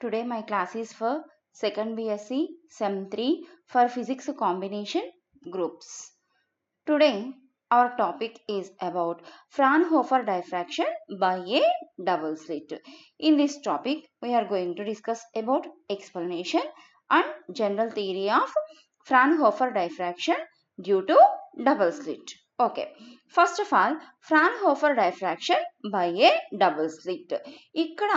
Today my class is for second BSc Sem 3 for physics combination groups. Today our topic is about Fraunhofer diffraction by a double slit. In this topic we are going to discuss about explanation and general theory of Fraunhofer diffraction due to double slit. Okay, first of all Fraunhofer diffraction by a double slit. ఇక్కడ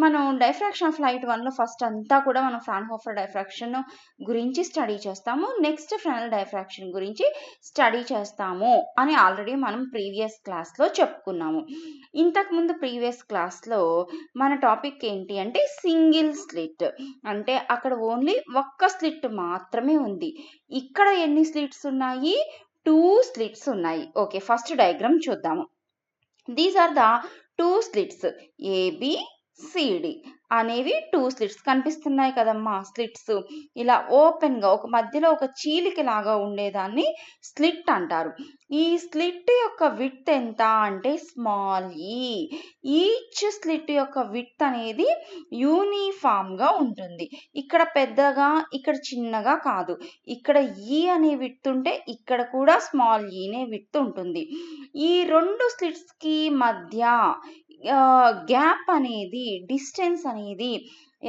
మనం diffraction of light 1లో first అంతా కూడా మనం Fraunhofer diffraction గురించి study చేస్తాము. Next ఫ్రెనెల్ diffraction గురించి study చేస్తాము అని ఆల్రెడీ మనం ప్రీవియస్ క్లాస్లో చెప్పుకున్నాము. ఇంతకుముందు ప్రీవియస్ క్లాస్లో మన టాపిక్ ఏంటి అంటే సింగిల్ స్లిట్, అంటే అక్కడ ఓన్లీ ఒక్క స్లిట్ మాత్రమే ఉంది. ఇక్కడ ఎన్ని స్లిట్స్ ఉన్నాయి? 2 స్లిట్స్ ఉన్నాయి. ఓకే, ఫస్ట్ డయాగ్రామ్ చూద్దాము. These are the 2 slits ABCD అనేవి 2 స్లిట్స్ కనిపిస్తున్నాయి కదమ్మా. స్లిట్స్ ఇలా ఓపెన్గా ఒక మధ్యలో ఒక చీలిక లాగా ఉండేదాన్ని స్లిట్ అంటారు. ఈ స్లిట్ యొక్క విడ్త్ ఎంత అంటే స్మాల్ ఈ. ఈచ్ స్లిట్ యొక్క విడ్త్ అనేది యూనిఫామ్గా ఉంటుంది. ఇక్కడ పెద్దగా ఇక్కడ చిన్నగా కాదు. ఇక్కడ ఈ అనే విడ్త్ ఉంటే ఇక్కడ కూడా స్మాల్ ఈనే విడ్త్ ఉంటుంది. ఈ 2 స్లిట్స్కి మధ్య గ్యాప్ అనేది డిస్టెన్స్ అనేది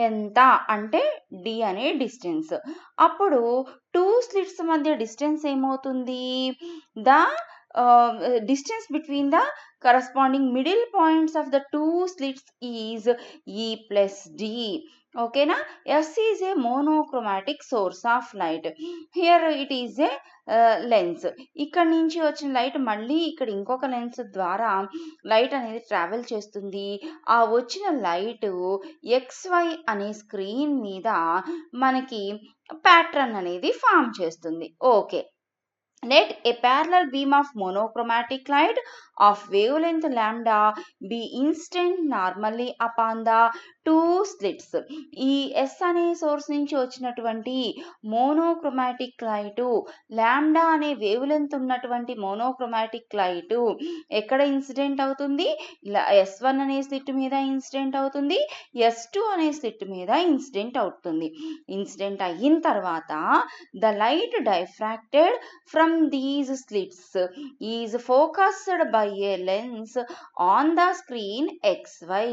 ఎంత అంటే D అనే డిస్టెన్స్. అప్పుడు 2 స్లిట్స్ మధ్య డిస్టెన్స్ ఏమవుతుంది? The distance between the corresponding middle points of the 2 slits is E plus D. ఓకేనా? S is a monochromatic source of light. Here it is a lens. ఇక్కడ నుంచి వచ్చిన లైట్ మళ్ళీ ఇక్కడ ఇంకొక లెన్స్ ద్వారా లైట్ అనేది ట్రావెల్ చేస్తుంది. ఆ వచ్చిన లైట్ XY అనే స్క్రీన్ మీద మనకి ప్యాటర్న్ అనేది ఫామ్ చేస్తుంది. Okay, let a parallel beam of monochromatic light of wavelength lambda be incident normally upon the 2 slits. ఈ S అనే సోర్స్ నుంచి వచ్చినటువంటి మోనోక్రోమాటిక్ లైట్ లాంబ్డా అనే వేవ్ లెంత్ ఉన్నటువంటి మోనోక్రోమాటిక్ లైట్ ఎక్కడ ఇన్సిడెంట్ అవుతుంది? S1 అనే స్లిట్ మీద ఇన్సిడెంట్ అవుతుంది, S2 అనే స్లిట్ మీద ఇన్సిడెంట్ అవుతుంది. ఇన్సిడెంట్ అయిన తర్వాత the light diffracted from these slits is focused by a lens on the screen XY.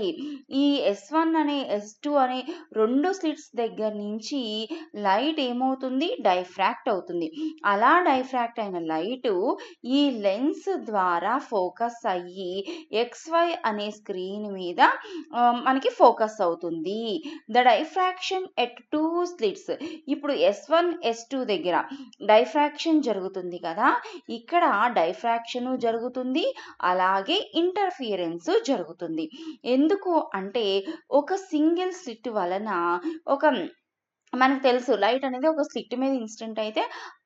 ఈ S1 అనే S2 అనే 2 స్లిట్స్ దగ్గర నుంచి లైట్ ఏమవుతుంది? డైఫ్రాక్ట్ అవుతుంది. అలా డైఫ్రాక్ట్ అయిన లైట్ ఈ లెన్స్ ద్వారా ఫోకస్ అయ్యి XY అనే స్క్రీన్ మీద మనకి ఫోకస్ అవుతుంది. The diffraction at 2 slits. ఇప్పుడు S1 S2 దగ్గర డైఫ్రాక్షన్ జరుగుతుంది కదా, ఇక్కడ డైఫ్రాక్షన్ జరుగుతుంది, అలాగే ఇంటర్ఫియరెన్స్ జరుగుతుంది. ఎందుకు అంటే ఒక సింగిల్ స్లిట్ వలన మనకు తెలుసు లైట్ అనేది ఒక స్లిట్ మీద ఇన్సిడెంట్ అయితే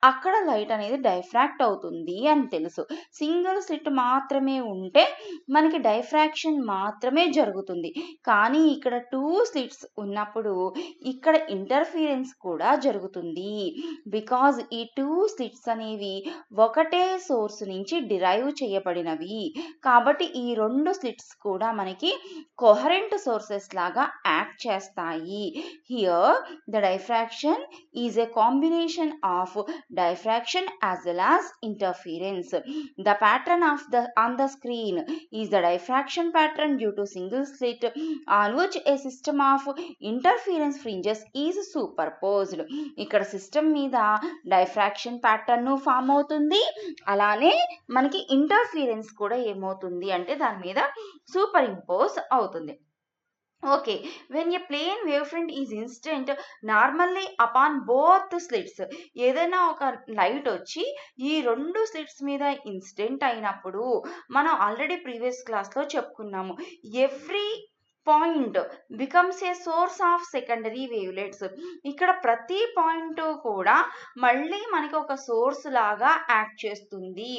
అక్కడ లైట్ అనేది డైఫ్రాక్ట్ అవుతుంది అని తెలుసు. సింగిల్ స్లిట్ మాత్రమే ఉంటే మనకి డైఫ్రాక్షన్ మాత్రమే జరుగుతుంది. కానీ ఇక్కడ 2 స్లిట్స్ ఉన్నప్పుడు ఇక్కడ ఇంటర్ఫియరెన్స్ కూడా జరుగుతుంది. బికాజ్ ఈ 2 స్లిట్స్ అనేవి ఒకటే సోర్స్ నుంచి డిరైవ్ చేయబడినవి కాబట్టి ఈ 2 స్లిట్స్ కూడా మనకి కోహరెంట్ సోర్సెస్ లాగా యాక్ట్ చేస్తాయి. Here the diffraction is a combination of diffraction as well as interference. The pattern on the screen is the diffraction pattern due to single slit on which a system of interference fringes is superposed. ఇక్కడ system మీద diffraction pattern form అవుతుంది, అలానే మనకి interference కూడా ఏమవుతుంది అంటే దాని మీద సూపర్ ఇంపోజ్ అవుతుంది. Okay, when a plane wavefront is incident normally upon both slits, ఏదైనా ఒక లైట్ వచ్చి ఈ 2 స్లిట్స్ మీద ఇన్సిడెంట్ అయినప్పుడు మనం ఆల్రెడీ ప్రీవియస్ క్లాస్లో చెప్పుకున్నాము, every point becomes a source of secondary wavelets. ఇక్కడ ప్రతి పాయింట్ కూడా మళ్ళీ మనకి ఒక సోర్స్ లాగా యాక్ట్ చేస్తుంది.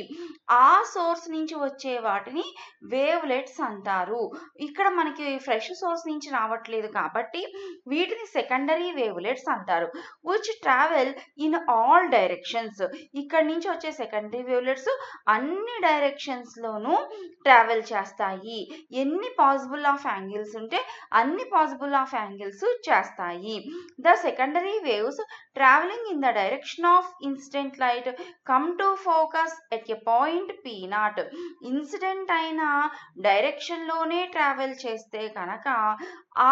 ఆ సోర్స్ నుంచి వచ్చే వాటిని వేవ్లెట్స్ అంటారు. ఇక్కడ మనకి ఫ్రెష్ సోర్స్ నుంచి రావట్లేదు కాబట్టి వీటిని సెకండరీ వేవ్లెట్స్ అంటారు. Which travel in all directions. ఇక్కడ నుంచి వచ్చే సెకండరీ వేవ్లెట్స్ అన్ని డైరెక్షన్స్లోనూ ట్రావెల్ చేస్తాయి. ఎన్ని పాసిబుల్ ఆఫ్ యాంగిల్స్ యాంగిల్స్ ఉంటే అన్ని పాసిబుల్ ఆఫ్ యాంగిల్స్ చేస్తాయి. The secondary waves travelling in the direction of incident light come to focus at a point P0. Incident అయిన డైరెక్షన్లోనే ట్రావెల్ చేస్తే కనుక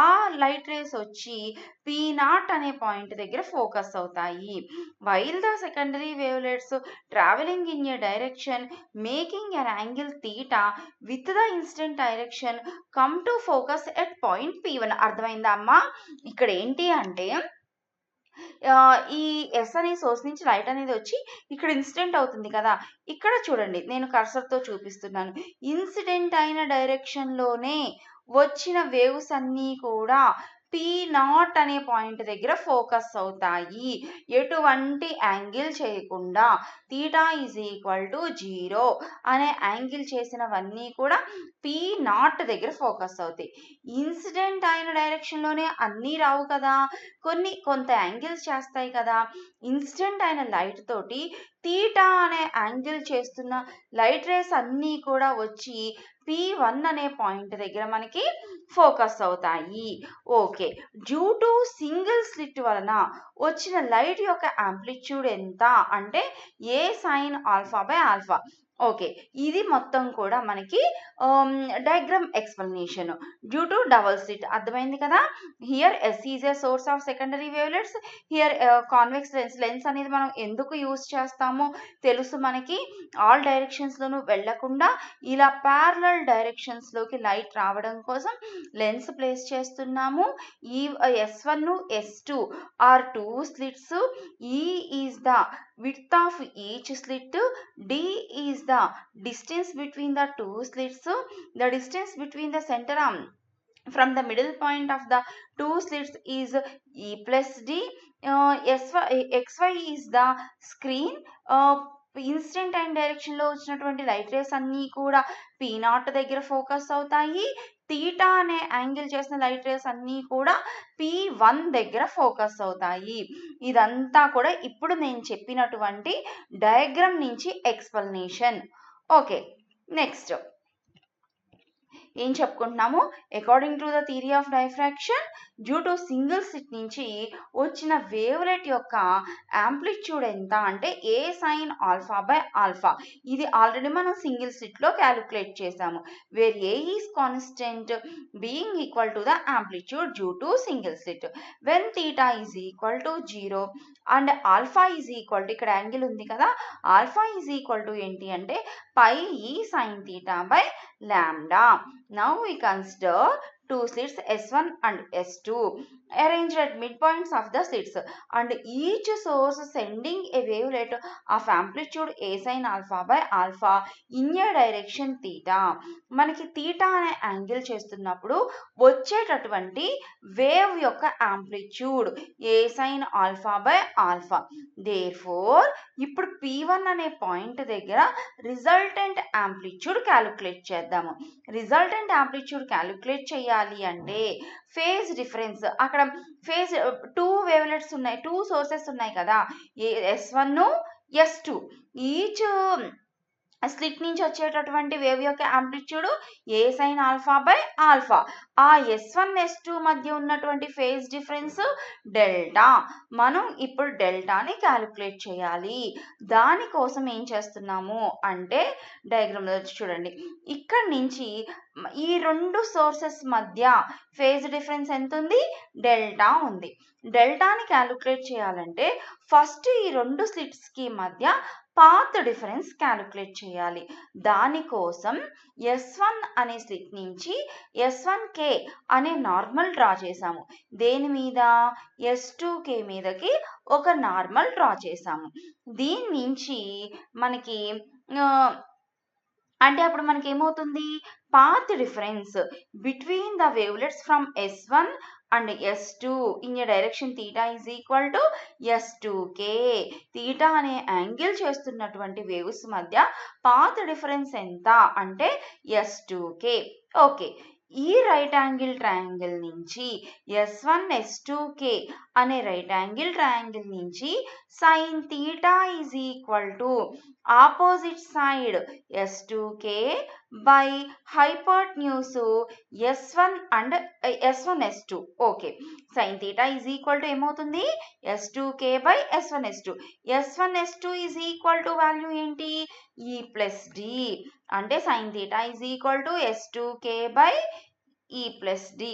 ఆ లైట్ రేస్ వచ్చి P0 అనే పాయింట్ దగ్గర ఫోకస్ అవుతాయి. While the secondary wavelets travelling in a direction making an angle theta with the incident direction come to focus at point P1. అర్థమైందా అమ్మా? ఇక్కడ ఏంటి అంటే ఈ ఎస్ అనే సోర్స్ నుంచి లైట్ అనేది వచ్చి ఇక్కడ ఇన్సిడెంట్ అవుతుంది కదా. ఇక్కడ చూడండి, నేను కర్సర్తో చూపిస్తున్నాను. ఇన్సిడెంట్ అయిన డైరెక్షన్లోనే వచ్చిన వేవ్స్ అన్నీ కూడా P0 అనే పాయింట్ దగ్గర ఫోకస్ అవుతాయి. ఎటువంటి యాంగిల్ చేయకుండా θ = 0 అనే యాంగిల్ చేసినవన్నీ కూడా P0 దగ్గర ఫోకస్ అవుతాయి. ఇన్సిడెంట్ అయిన డైరెక్షన్లోనే అన్నీ రావు కదా, కొంత యాంగిల్స్ చేస్తాయి కదా. ఇన్సిడెంట్ అయిన లైట్ తోటి θ అనే యాంగిల్ చేస్తున్న లైట్ రేస్ అన్నీ కూడా వచ్చి P1 అనే పాయింట్ దగ్గర మనకి ఫోకస్ అవుతాయి. Okay, due to single slit వలన వచ్చిన లైట్ యొక్క యాంప్లిట్యూడ్ ఎంత అంటే A sin α/α. ఓకే, ఇది మొత్తం కూడా మనకి diagram explanation. Due to double slit అర్థమైంది కదా. Here S is a source of secondary wavelets. Here convex lens అనేది మనం ఎందుకు యూజ్ చేస్తామో తెలుసు మనకి. ఆల్ డైరెక్షన్స్లోనూ వెళ్లకుండా ఇలా ప్యారలల్ డైరెక్షన్స్లోకి లైట్ రావడం కోసం లెన్స్ ప్లేస్ చేస్తున్నాము. ఈ S1 S2 are 2 slits. E is the width of each slit. D is the distance between the two slits. The distance between the center from the middle point of the two slits is E plus D. XY is the screen. Incident and డైరెక్షన్లో వచ్చినటువంటి light race అన్నీ కూడా P0 దగ్గర focus అవుతాయి. θ అనే angle చేసిన light race అన్నీ కూడా P1 దగ్గర ఫోకస్ అవుతాయి. ఇదంతా కూడా ఇప్పుడు నేను చెప్పినటువంటి డయాగ్రామ్ నుంచి ఎక్స్ప్లెనేషన్. ఓకే, నెక్స్ట్ ఏం చెప్పుకుంటున్నాము? According to the theory of diffraction, due to single slit నుంచి వచ్చిన వేవ్లెట్ యొక్క యాంప్లిట్యూడ్ ఎంత అంటే A sin α/α. ఇది ఆల్రెడీ మనం సింగిల్ స్లిట్లో క్యాలిక్యులేట్ చేసాము. Where A is constant being equal to the amplitude due to single slit. When θ is equal to 0 and alpha is equal to, ఇక్కడ యాంగిల్ ఉంది కదా, ఆల్ఫా ఈజ్ ఈక్వల్ టు ఏంటి అంటే πE sin θ/λ. Now we consider two slits S1 and S2 arranged at midpoints of the slits and each source sending a wavelet of amplitude A sin α/α in a direction θ. మనకి θ అనే angle చేస్తున్నప్పుడు వచ్చేటటువంటి wave యొక్క amplitude A sin α/α. Therefore ఇప్పుడు P1 అనే point దగ్గర resultant amplitude calculate చేద్దాము. Resultant amplitude calculate చేయాలి అంటే ఫేజ్ డిఫరెన్స్, అక్కడ ఫేజ్ 2 వేవ్లెట్స్ ఉన్నాయి, 2 సోర్సెస్ ఉన్నాయి కదా, S1 S2. ఈచ్ స్లిట్ నుంచి వచ్చేటటువంటి వేవ్ యొక్క యాంప్లిట్యూడ్ A sin α/α. ఆ S1 S2 మధ్య ఉన్నటువంటి ఫేజ్ డిఫరెన్స్ డెల్టా. మనం ఇప్పుడు డెల్టాని క్యాలిక్యులేట్ చేయాలి. దానికోసం ఏం చేస్తున్నాము అంటే డయాగ్రామ్లో చూడండి, ఇక్కడ నుంచి ఈ 2 సోర్సెస్ మధ్య ఫేజ్ డిఫరెన్స్ ఎంత ఉంది? డెల్టా ఉంది. డెల్టాని క్యాలిక్యులేట్ చేయాలంటే ఫస్ట్ ఈ 2 స్లిట్స్కి మధ్య పాత్ డిఫరెన్స్ క్యాలిక్యులేట్ చేయాలి. దానికోసం S1 అనే స్లిట్ నుంచి S1K అనే నార్మల్ డ్రా చేసాము. దేని మీద? S2K మీదకి ఒక నార్మల్ డ్రా చేసాము. దీని నుంచి మనకి అంటే అప్పుడు మనకి ఏమవుతుంది? Path difference between the wavelets from S1 and S2 in a direction θ is equal to S2K. θ అనే యాంగిల్ చేస్తున్నటువంటి వేవ్స్ మధ్య పాత్ డిఫరెన్స్ ఎంత అంటే S2K. ఓకే, ఈ రైట్ యాంగిల్ ట్రయాంగిల్ నుంచి S1 S2K అనే రైట్ యాంగిల్ ట్రయాంగిల్ నుంచి sin theta is equal to opposite side S2K by hypotenuse S1 and S1 S2. Okay, sin theta is equal to ఏమవుతుంది S2K by S1 S2. S1 S2 is equal to value ఏంటి E plus D అంటే sin theta is equal to S2K by E plus D.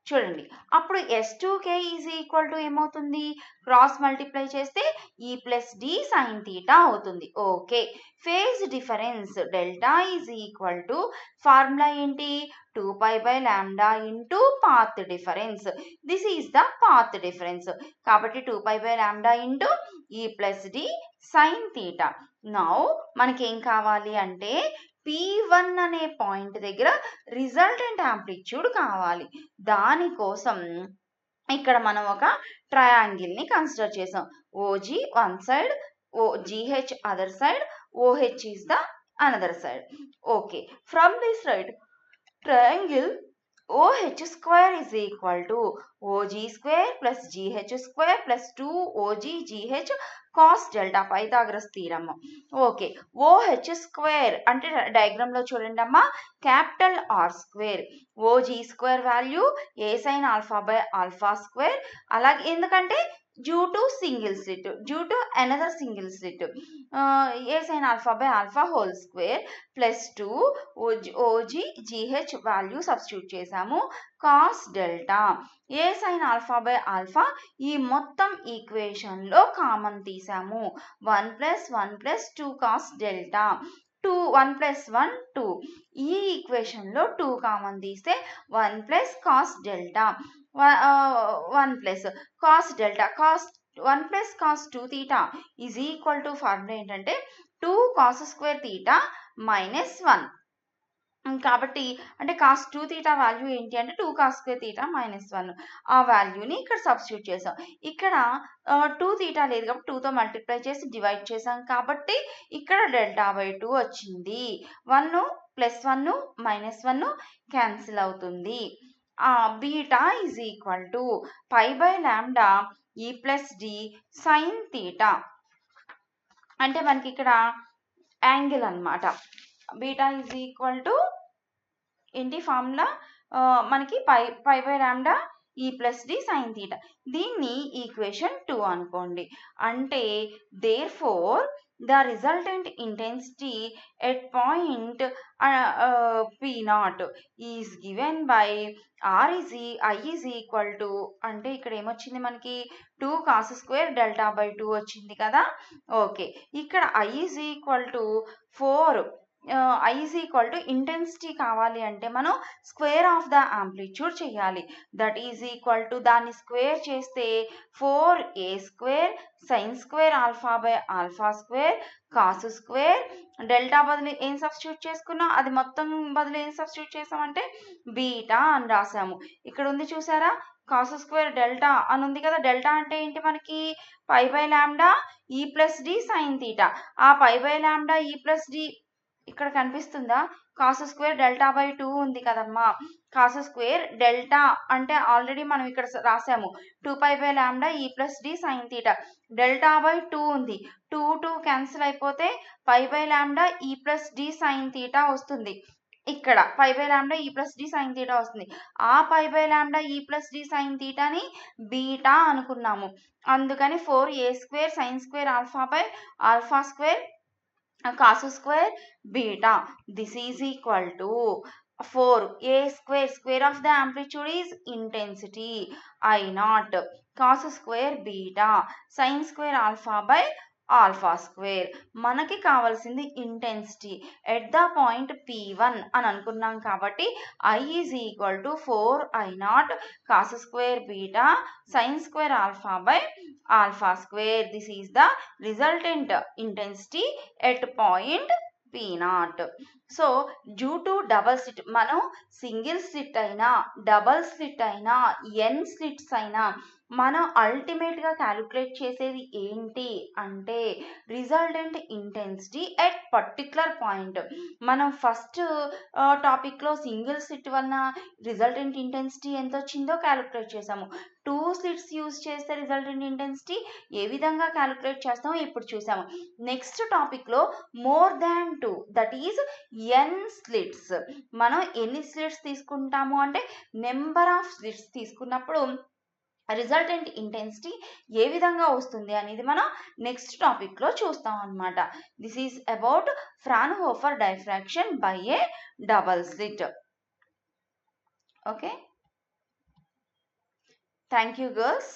చూడండి, అప్పుడు S2K is equal to ఏమవుతుంది cross multiply చేస్తే E plus D sin theta అవుతుంది. Okay, phase difference delta is equal to formula ఏంటి 2π by lambda into path difference. This is the path difference. కాబట్టి 2π by lambda into E plus D sin theta. Now మనకేం కావాలి అంటే P1 అనే point దగ్గర resultant amplitude కావాలి. దానికోసం ఇక్కడ మనం ఒక ట్రయాంగిల్ని కన్సిడర్ చేసాం. OG one side, GH other side, OH is the another side. Okay, from this right triangle OH square is equal to OG square plus GH square plus 2OG GH cos delta Pythagoras theorem. Okay, OH square అంటే diagram లో చూడండి అమ్మా, capital R square. OG square value A sin alpha by alpha square. అలాగే ఎందుకంటే due to single slit, due to another single slit, A sin alpha by alpha whole square plus 2 OG GH value substitute చేసాము cos delta. A sin alpha by alpha ఈ మొత్తం ఈక్వేషన్లో common తీసాము. 1 plus 1 plus 2 cos delta. 1 plus 1 2. ఈ ఈక్వేషన్లో 2 common తీస్తే 1 plus cos delta. 1 plus cos delta. 1 plus cos 2 theta is equal to formula ఏంటంటే 2 cos square theta minus 1. కాబట్టి అంటే cos 2 theta value ఏంటి అంటే 2 కాస్ స్క్వేర్ తీటా మైనస్ 1. ఆ వాల్యూని ఇక్కడ సబ్స్టిట్యూట్ చేసాం. ఇక్కడ 2 తీటా లేదు కాబట్టి 2తో మల్టిప్లై చేసి డివైడ్ చేసాం కాబట్టి ఇక్కడ డెల్టా బై 2 వచ్చింది. 1 ప్లస్ 1 మైనస్ 1 క్యాన్సిల్ అవుతుంది. Beta is equal to pi by lambda E plus D sine theta. అంటే మనకి ఇక్కడ యాంగిల్ అన్నమాట. బీటా ఈజ్ ఈక్వల్ టు ఏంటి ఫార్ములా మనకి pi by lambda E plus D sine theta. దీన్ని equation 2 అనుకోండి. అంటే therefore the resultant intensity at point P0 is given by I is equal to అంటే ఇక్కడ ఏమొచ్చింది మనకి 2 cos స్క్వేర్ డెల్టా బై 2 వచ్చింది కదా. ఓకే, ఇక్కడ I is equal to 4. I is equal to intensity కావాలి అంటే మనం స్క్వేర్ ఆఫ్ ద యాంప్లిట్యూడ్ చేయాలి. దట్ ఈజ్ ఈక్వల్ టు దాన్ని స్క్వేర్ చేస్తే 4A square sine square alpha by alpha square cos square delta బదులు ఏం సబ్స్టిట్యూట్ చేసుకున్నాం, అది మొత్తం బదులు ఏం సబ్స్టిట్యూట్ చేసామంటే బీటా అని రాసాము. ఇక్కడ ఉంది చూసారా కాస్ స్క్వేర్ డెల్టా అని ఉంది కదా. డెల్టా అంటే ఏంటి మనకి pi by lambda E plus D sine theta. ఆ pi by lambda E plus D ఇక్కడ కనిపిస్తుందా కాస్ స్క్వేర్ డెల్టా బై 2 ఉంది కదమ్మా. కాస్ స్క్వేర్ డెల్టా అంటే ఆల్రెడీ మనం ఇక్కడ రాసాము 2π by lambda E plus D sine theta. Delta by 2 ఉంది, 2 క్యాన్సిల్ అయిపోతే pi by lambda E plus D sine theta వస్తుంది. ఇక్కడ pi by lambda E plus D sine theta వస్తుంది. ఆ pi by lambda E plus D sine తీటాని beta అనుకున్నాము. అందుకని 4A square sine square alpha by alpha square cos square beta. This is equal to 4A square. Square of the amplitude is intensity I naught. Cos square beta sin square alpha by alpha square. మనకి కావాల్సింది intensity at the point P1 అని అనుకున్నాం కాబట్టి I is equal to 4I0 cos square beta sign square alpha by alpha square. This is the resultant intensity at point P0. So due to double slit, మనం single slit అయినా double slit అయినా ఎన్ slits అయినా మనం అల్టిమేట్గా calculate చేసేది ఏంటి అంటే resultant intensity at particular point. మనం ఫస్ట్ టాపిక్లో సింగిల్ స్లిట్ వలన రిజల్టెంట్ ఇంటెన్సిటీ ఎంత వచ్చిందో క్యాలిక్యులేట్ చేసాము. 2 స్లిట్స్ యూజ్ చేస్తే రిజల్టెంట్ ఇంటెన్సిటీ ఏ విధంగా క్యాలిక్యులేట్ చేస్తామో ఇప్పుడు చూసాము. నెక్స్ట్ టాపిక్లో more than 2 that is n slits. మనం ఎన్ని స్లిట్స్ తీసుకుంటాము అంటే నెంబర్ ఆఫ్ స్లిట్స్ తీసుకున్నప్పుడు రిజల్టెంట్ ఇంటెన్సిటీ ఏ విధంగా వస్తుంది అనేది మనం నెక్స్ట్ టాపిక్లో చూస్తాం అన్నమాట. This is about Fraunhofer diffraction by A double slit. Okay, thank you girls.